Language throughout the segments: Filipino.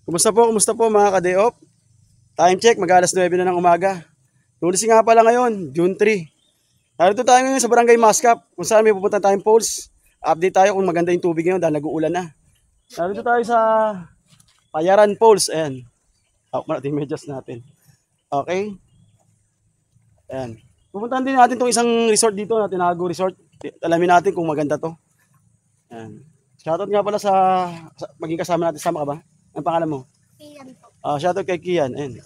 Kumusta po mga ka-day-off? Time check, mag-alas 9 na ng umaga. Lunes nga pala ngayon, June 3. Narito tayo ngayon sa Barangay Mascap, kung saan may pupunta tayong polls. Update tayo kung maganda yung tubig ngayon dahil nag-uulan na. Narito tayo sa Payaran Falls. Ayan. Hawak mo natin yung medyas natin. Okay. Ayan. Pupuntahan din natin itong isang resort dito na Tinago Resort. Alamin natin kung maganda to. Ayan. Shoutout nga pala sa maging kasama natin. Sama ka ba? Ang pangalan mo? Kian po. Shoutout kay Kian. Ayan.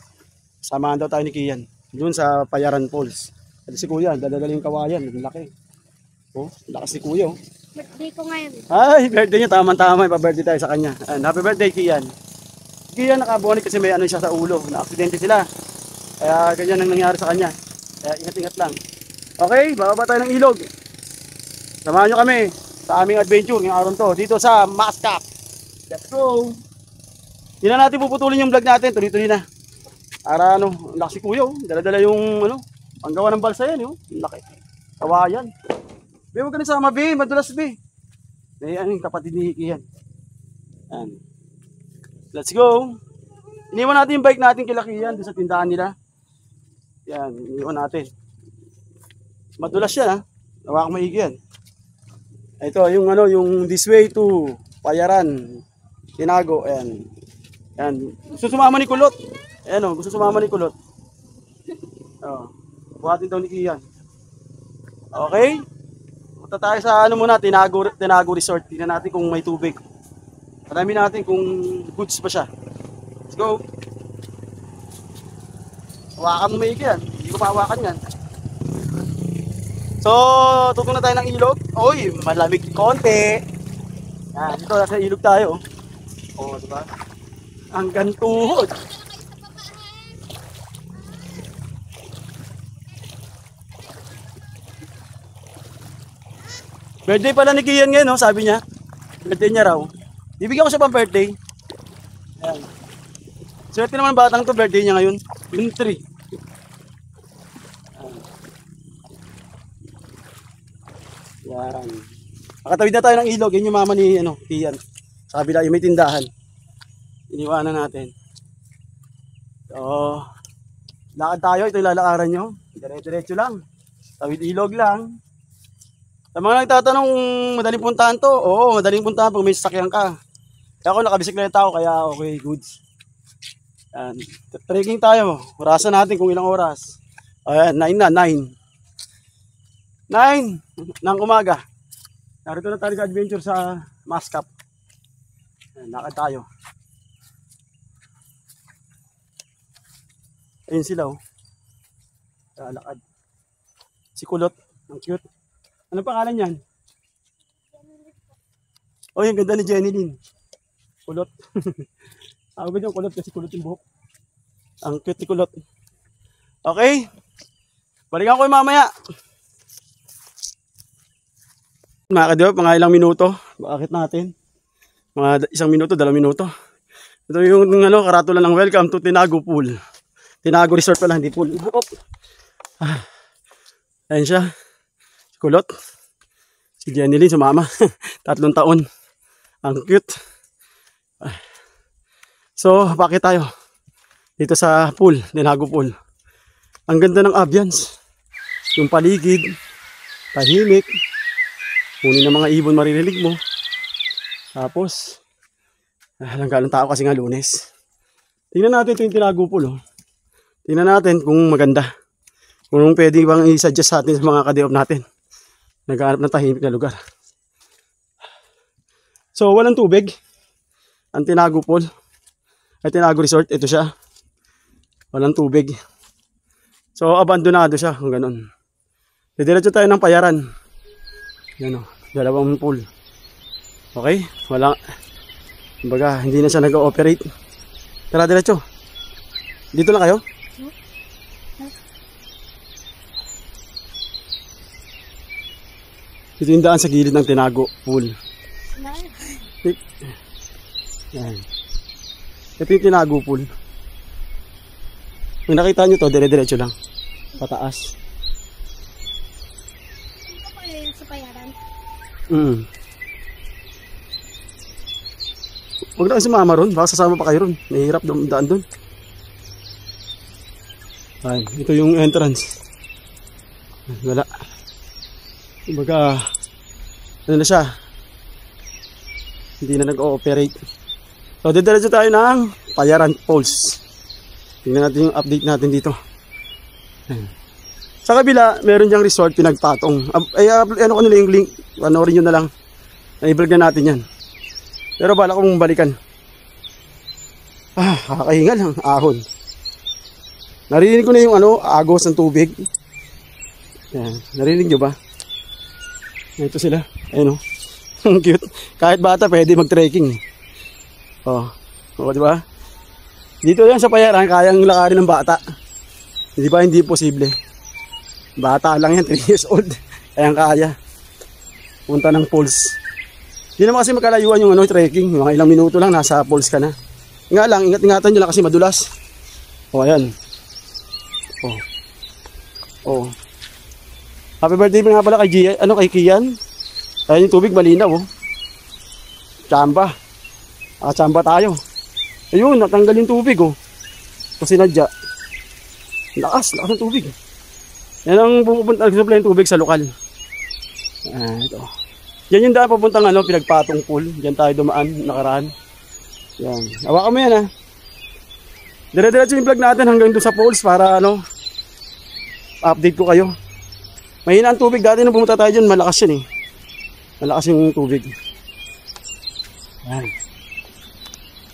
Samahan daw tayo ni Kian. Doon sa Payaran Falls. At si Kuya, dadala yung kawayan. Laki. Oh, lakas ni Kuya. Oh. Birthday ko ngayon. Ay, birthday niya. Tama-tama. Pa-birthday tayo sa kanya. Ayan. Happy birthday, Kian. Kian nakabuhanik kasi may ano siya sa ulo. Na-aksidente sila. Kaya ganyan ang nangyari sa kanya. Kaya ingat-ingat lang. Okay, bababa tayo ng ilog. Samahan nyo kami sa aming adventure ngayong araw to. Dito sa Mascap. Let's go! Hindi na natin puputulin yung vlog natin. Tuloy-tuloy na. Para ano, ang laki si Kuya. Oh. Dala-dala yung ano, panggawa ng balsa yan. Oh. Laki. Kawayan. Be, huwag ka na sama, Be. Madulas, Be. Eh, ano yung kapatid ni Kian. Yan. Let's go. Iniwan natin yung bike natin kila Kian doon sa tindahan nila. Yan, iniwan natin. Madulas yan, ha. Nawak maigi yan. Ito, yung ano, yung this way to Payaran. Tinago, ayan. Ayan. Gusto sumama ni Kulot. Ayan o, gusto sumama ni Kulot. O, buhatin daw ni Kian. Okay? Punta tayo sa ano muna, Tinago Resort. Tingnan natin kung may tubig. Alamin natin kung goods pa siya. Let's go. Hawakan mo maigi yan. Hindi ko pahawakan yan. So, tutong na tayo ng ilog. Oy, malamig konti. Yan, dito nasa ilog tayo. Oh, diba? Hanggang tuhod. Birthday pala ni Kian ngayon, no? Sabi niya. Birthday niya raw. Bibigyan ko siya pang birthday. Ayan. Swerte naman batang to, birthday niya ngayon. June 3. Yan. Nakatawid na tayo ng ilog. Yan yung mama ni ano, Kian. Sa kabila yung may tindahan. Iniwanan natin. So, lakad tayo. Ito yung lalakaran nyo. Diretso lang. Tawid ilog lang. Sa mga nagtatanong madaling puntahan to, oo, madaling puntahan pag may sasakyan ka. Kaya ako nakabisikleta ako, kaya okay, goods. Yan. Trekking tayo. Orasan natin kung ilang oras. Ayan, 9 na, 9. 9 ng umaga. Narito na tayo sa adventure sa Mascap. Ayan, lakad tayo. Ayun sila, oh. Lakad. Si Kulot. Ang cute. Ano pangalan yan? Oh, yung ganda ni Jenilyn. Kulot. Tawag yung Kulot kasi kulot yung buhok. Ang cute ni Kulot. Okay. Balikan ko yung mamaya. Mga ka-day-off, mga ilang minuto. Bakit natin? Mga 1 minuto, 2 minuto. Ito yung ano, karatula ng welcome to Tinago Pool. Tinago Resort pala, hindi pool. Ayan siya. Kulot. Si Jenilyn sumama. 3 taon. Ang cute. So, bakit tayo? Dito sa pool, Tinago Pool. Ang ganda ng ambience. Yung paligid. Tahimik. Kunin ng mga ibon maririnig mo. Tapos, langgalang tao kasi nga Lunes. Tingnan natin ito yung Tinago Pool. Oh. Tingnan natin kung maganda. Kung pwede bang i-suggest sa atin sa mga ka-day-off natin. Naghahanap ng tahimik na lugar. So, walang tubig. Ang Tinago Pool. Ay, Tinago Resort. Ito siya. Walang tubig. So, abandonado siya. Kung ganun. Didiretso tayo ng Payaran. Yan o. 2 pool. Okay? Wala. Kumbaga, hindi na siya nag-ooperate. Tara, diretso. Dito lang kayo? Ito yung daan sa gilid ng Tinago Pool. Yan. Ito yung Tinago Pool. Kung nakita nyo to, dire-diretso lang. Pataas. Ito pa yung sa Payaran. Huwag na kayo sumama ron. Baka sasama pa kayo ron. Mahirap daan doon. Ay, ito yung entrance. Wala. Kumbaga, ano na siya? Hindi na nag-ooperate. So, didiretso tayo ng Payaran Falls. Tingnan natin yung update natin dito. Ayan. Sa kabila, meron diyang resort, pinagpatong. Ano ko nila yung link, panoorin nyo na lang. Na-i-vlog na natin yan. Pero bala kong balikan. Kakahingal ang ahon. Narinig ko na yung agos ng tubig. Ayan, narinig nyo ba? Ito sila. Ayun o. Ang cute. Kahit bata pwede mag-trekking. Diba? Dito yan sa Payaran, kayang lakarin ng bata. Hindi ba hindi posible? Bata lang yan, 3 years old. Kaya punta ng falls. Hindi naman kasi magkalayuan yung trekking. Mga ilang minuto lang, nasa falls ka na. Nga lang, ingat-ingatan nyo lang kasi madulas. Ayan. Happy birthday nga pala kay Kian. Ayan yung tubig, malinaw. Tsamba. Tsamba tayo. Ayun, natanggal yung tubig. Kasi nadya. Lakas ng tubig. Yan ang pupunta ng tubig sa lokal. Ito. Yan yung daan papuntang pinagpatong pool. Diyan tayo dumaan, nakaraan. Yan. Hawakan mo yan Dire-diretso yung vlog natin hanggang doon sa falls para update ko kayo. Mahina ang tubig. Dati nung pumunta tayo dyan, malakas yan Malakas yung tubig. Yan.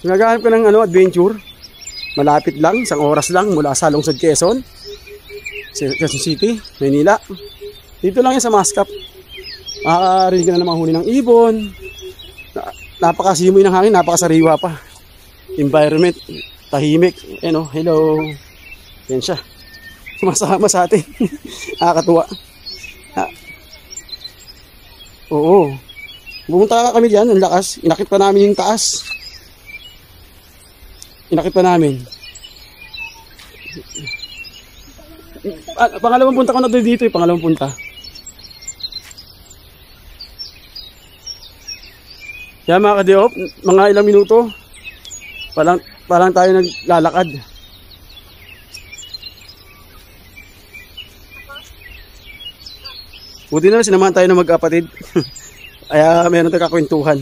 Naghahanap ka ng adventure. Malapit lang, 1 oras lang mula sa Lungsod Quezon City, Manila. Dito lang yan sa Mascap. Makakarinig ka na naman huli ng ibon. Napakasimoy ng hangin, napakasariwa pa. Environment, tahimik. Hello. Yan siya. Sumasama sa atin. Nakakatuwa. Oo. Pumunta kami diyan, ang lakas. Inakit pa namin yung taas. Pangalawang punta ko na dito pangalawang punta. Kaya mga ka-diop, mga ilang minuto, parang tayo naglalakad. Buti na sinamahan tayo ng magkapatid. Kaya meron tayong kakwentuhan.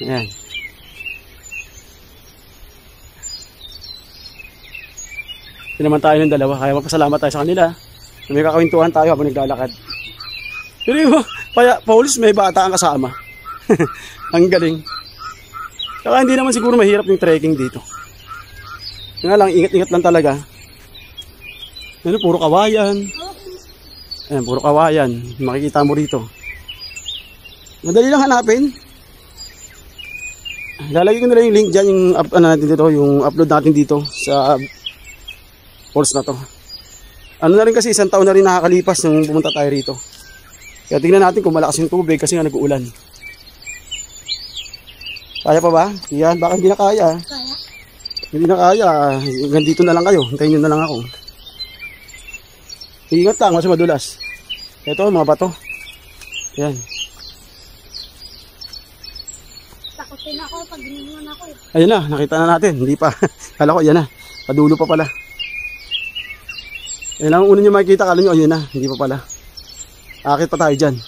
Ayan. Sinaman tayo ng dalawa. Kaya magpasalamat tayo sa kanila. May kakwentuhan tayo habang naglalakad. Pero yung Pauls, may bata ang kasama. Ang galing. Saka hindi naman siguro mahirap yung trekking dito. Nga lang, ingat-ingat lang talaga. Puro kawayan. Ayan, puro kawayan. Makikita mo rito. Madali lang hanapin. Lalagay ko na lang yung link dyan, yung upload natin dito sa falls na to. Na rin kasi 1 taon na rin nakakalipas nung pumunta tayo rito. Kaya tingnan natin kung malakas yung tubig kasi nga nag-uulan. Kaya pa ba? Yan, baka hindi na kaya. Hindi na kaya. Hanggang dito na lang kayo. Hintayin nyo na lang ako. Ingat lang, mas madulas. Ito, mga bato. Yan. Takutin ako pag ginungan ako Ayun na, nakita na natin. Hindi pa. Kala ko, yan na. Padulo pa pala. Yan ang una nyo makikita. Kala nyo, ayun na. Hindi pa pala. Akit pa tayo dyan.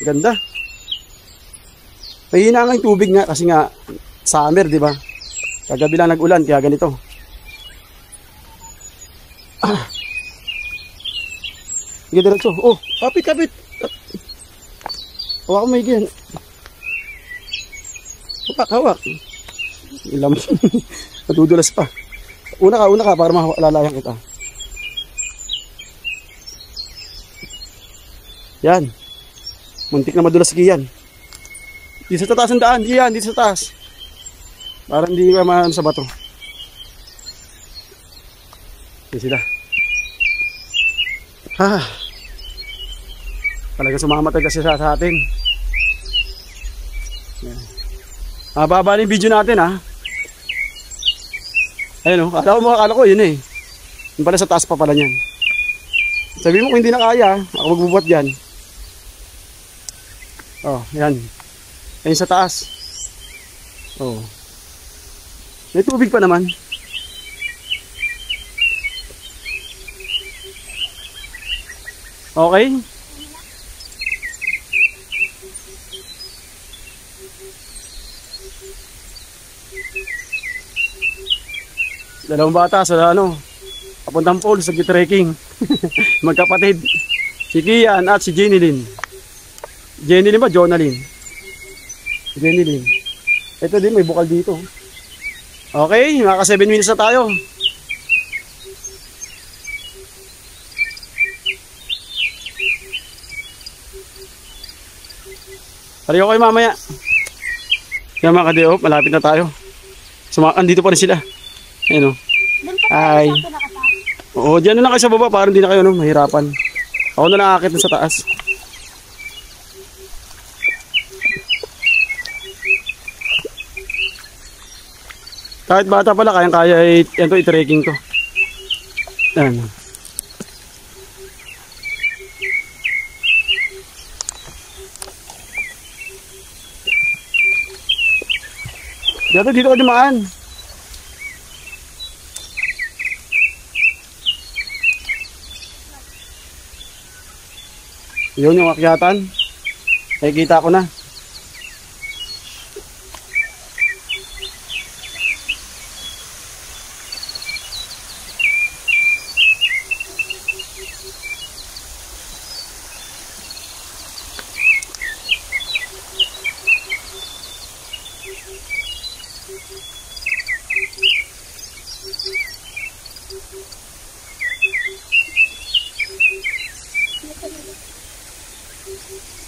Ganda. Mahina nga yung tubig nga kasi nga summer, di ba? Kagabi lang nag-ulan kaya ganito. Sige diretso. Oh, kapit. Hawak mo higyan. Hawak. Ilam. Matudulas pa. Una ka para malalayan kita. Yan. Muntik na madulas kiyan. Dito sa taas ang daan. Yan, dito sa taas. Para hindi ka maano sa bato. Yan sila. Talaga sumamatay kasi sa atin. Yan. Baba na yung video natin Ayun akala ko yun Yung pala sa taas pa pala niyan. Sabi mo kung hindi na kaya, ako magbubuhat dyan. Oh, yan. Ayun sa taas. Oh. May tubig pa naman. Okay? Dalawang bata sa papuntang pool sa trekking. Magkapatid. Si Kian at si Jenny Lynn. Jenny Lynn ba? Jonalyn. Jenny Lynn. Ito din, may bukal dito. Okay, naka 7 minutes na tayo. Pariyo kayo mamaya. Kaya mga ka-diop, malapit na tayo. Andito pa rin sila. Ayan o. Doon pa tayo Ay. sa pinakataas. Oo, dyan na lang kayo sa baba para hindi na kayo mahirapan. Ako na lang akit sa taas. Kahit bata pala, kayang-kaya ito i-trekking ko. Ayan. Dito ka dumaan. Yun yung akyatan. Nakikita ko na.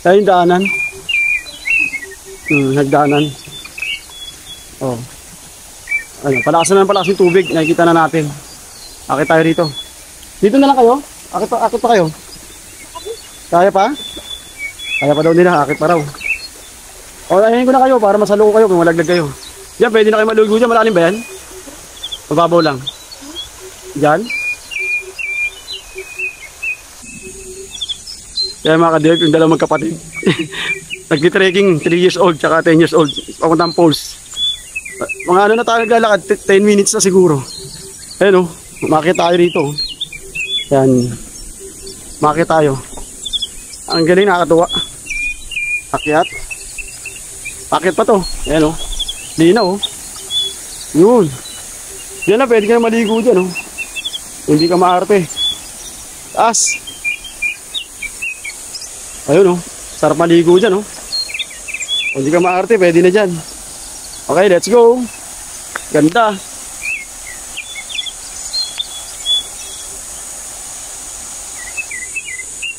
Tayo yung daanan. Nagdaanan. Oh. Ano, palakasan yung tubig. Nakikita na natin. Akit tayo rito. Dito na lang kayo? Akit pa kayo? Kaya pa? Kaya pa daw nila. Akit pa raw. O, ayahin ko na kayo para masaluko kayo kung malaglag kayo. Yan, pwede na kayo malugo dyan. Malalim ba yan? Mababaw lang. Diyan. Kaya mga ka-diop, yung dalawang magkapatid. Nagti-trekking, 3 years old, tsaka 10 years old. Papuntang poles. Mga ano na tayo naglalakad, 10 minutes na siguro. Ayun o, makakita tayo rito. Yan. Makakita tayo. Ang galing, nakakatuwa. Akyat. Akyat pa to. Ayan o. Linaw o. Yun. Diyan na, pwede ka na maligo dyan o. Hindi ka maarte. Taas. Ayun o. Sarap maligo dyan o. Kung hindi ka maarte, pwede na dyan. Okay, let's go. Ganda.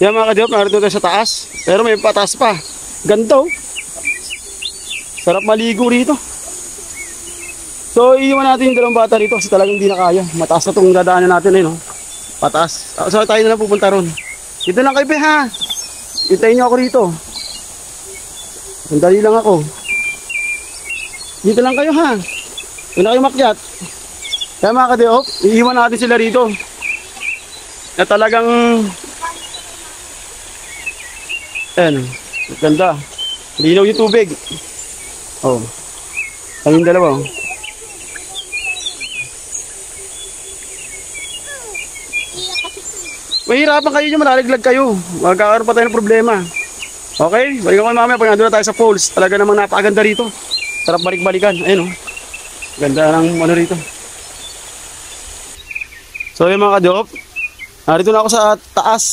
Yan mga ka-diop, narito tayo sa taas. Pero may pataas pa. Ganda o. Sarap maligo rito. So, iiwan natin yung dalawang bata rito kasi talagang hindi na kaya. Mataas na itong dadaanan natin eh, no? Pataas. So, tayo na lang pupunta ron. Dito lang kayo, pe, ha? Hintayin nyo ako rito. Sandali lang ako. Dito lang kayo, ha? Doon na kayo makyat. Kaya mga ka-diop, iiwan natin sila rito. Na talagang... Ayan. Ganda. Linaw yung tubig. Oh. Kayong dalawa, oh. Mahirapan kayo dyan, malalaglag kayo. Magkakaroon pa tayo ng problema. Okay? Balikan ko mamaya pag nandun na tayo sa falls. Talaga namang napakaganda rito. Sarap balik-balikan. Ayun o. Ganda ng ano rito. So yun mga ka-diop. Narito na ako sa taas.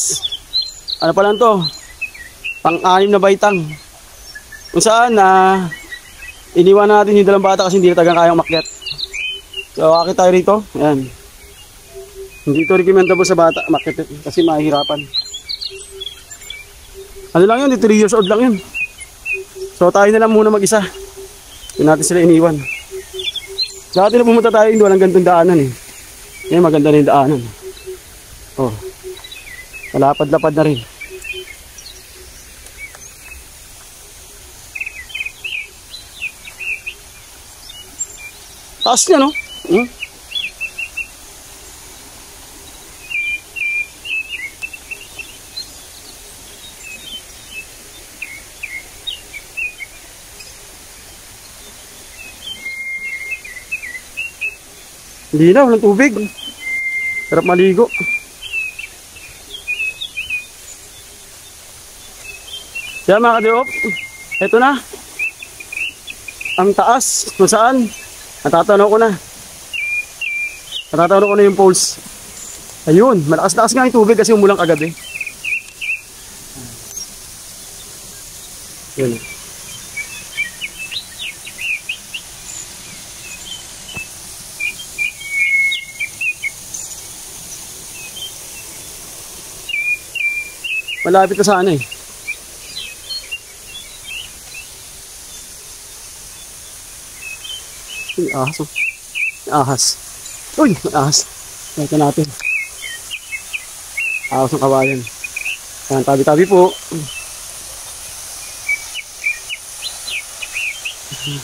Ano pa lang to? Pang-anim na baitang. Kung saan na iniwan natin yung dalawang bata kasi hindi na tagang kayang makyat. So akit tayo rito. Ayan. Hindi ito recommendable sa bata makyat kasi mahihirapan. Ano lang yun? 3 years old lang yun. So tayo na lang muna mag-isa. Hindi natin sila iniwan. Sa atin na pumunta tayo, hindi walang gantong daanan eh. Ngayon maganda na yung daanan. Oh. Malapad-lapad na rin. Taas niya, no? Hindi na, walang tubig. Sarap maligo. Kaya mga ka-diop, ito na. Ang taas, kung saan. Natatanaw ko na. Natatanaw ko na yung poles. Ayun, malakas-lakas nga yung tubig kasi umulang kagabi. Yun. Malapit na sana eh. May ahas oh. May ahas. Uy, may ahas. Ito natin. Ahas ng kawayan. Ayan, tabi-tabi po.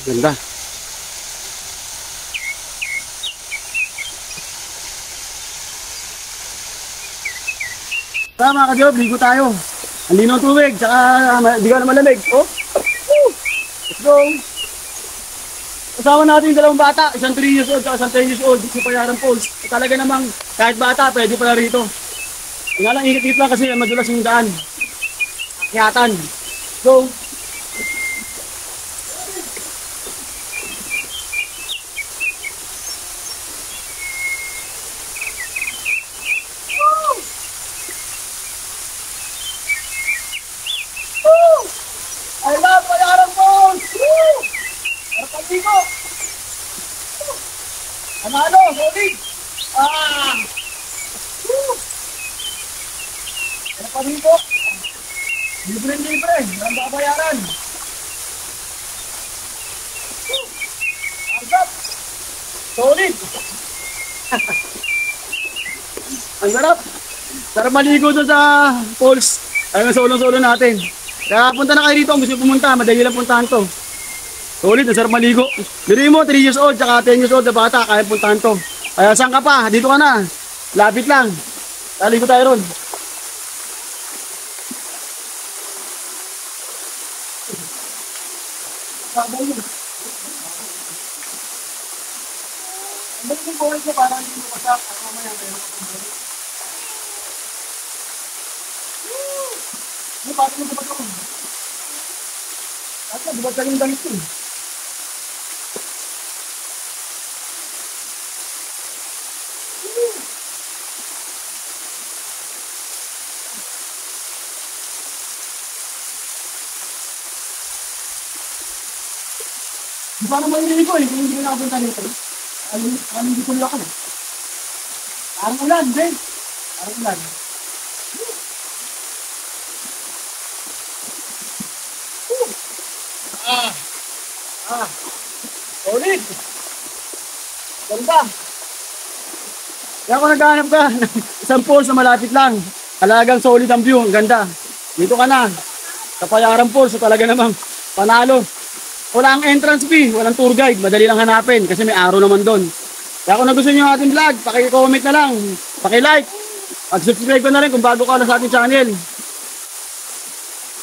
Ganda. Tara mga ka-diop, ligo tayo. Ang linaw ng tubig, tsaka di ka na malamig. Oh. Woo! Let's go! Kasama natin yung dalawang bata, isang 3 years old at isang 10 years old sa Payaran Falls. Talaga namang kahit bata, pwede pala rito. Nga lang, ingat-ingat lang kasi madulas yung daan. Akyatan. So, I love Payaran Falls! Woo! Marapaldi ko! Analo, solid! Ah! Woo! Marapaldi ko! Libre-libre! Walang babayaran! Woo! Argap! Solid! Ang sarap! Sarap maligo doon sa falls. Ayun ang solong-solo natin. Kaya punta na kayo dito kung gusto pumunta, madali lang puntahan to. Solid, sarap maligo. Diri mo, 3 years old, tsaka 10 years old na bata, kaya puntahan to. Kaya saan ka pa? Dito ka na. Lapit lang. Taligo tayo ron. Ang balik yung buhay ko, parang hindi mo pasak. Ako mamaya, mayroon ka pang buhay. Ano, bakit mo ba ito? Ate, di ba taling damit ko? Di ba naman yung ko eh, kung hindi ko nakapunta dito. Hindi ko nila ka na. Parang ulan, Ben. Parang ulan. Solid! Ganda! Kaya kung naghahanap ka ng isang falls na malapit lang, talagang solid ang view, ang ganda. Dito ka na, sa Payaran Falls, so talaga namang panalo. Wala ang entrance fee, walang tour guide, madali lang hanapin kasi may araw naman doon. Kaya kung nagustuhan nyo yung ating vlog, paki-comment na lang, paki-like, pag-subscribe ka na rin kung bago ka na sa ating channel.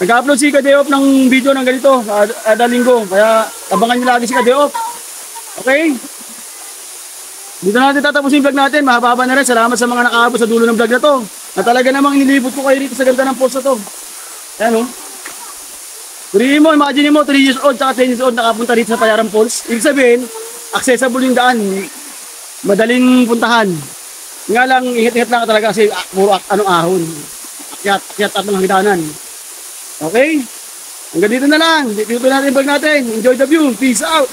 Nag-upload si Ka-Diop ng video ng ganito kada linggo. Kaya abangan nyo lagi si Ka-Diop. Okay? Dito natin tatapusin yung vlog natin. Mahaba na rin. Salamat sa mga nakaabot sa dulo ng vlog na to. Na talaga namang inilibot ko kayo rito sa ganda ng falls na to. Ayan o. Purihin mo, imagine mo, 3 years old at 10 years old nakapunta rito sa Payaran Falls. Ibig sabihin, accessible yung daan. Madaling puntahan. Nga lang, ingat-ingat lang talaga kasi puro ahon. Akyat at mga hagdanan. Okay? Hanggang dito na lang. Dito natin yung vlog natin. Enjoy the view. Peace out.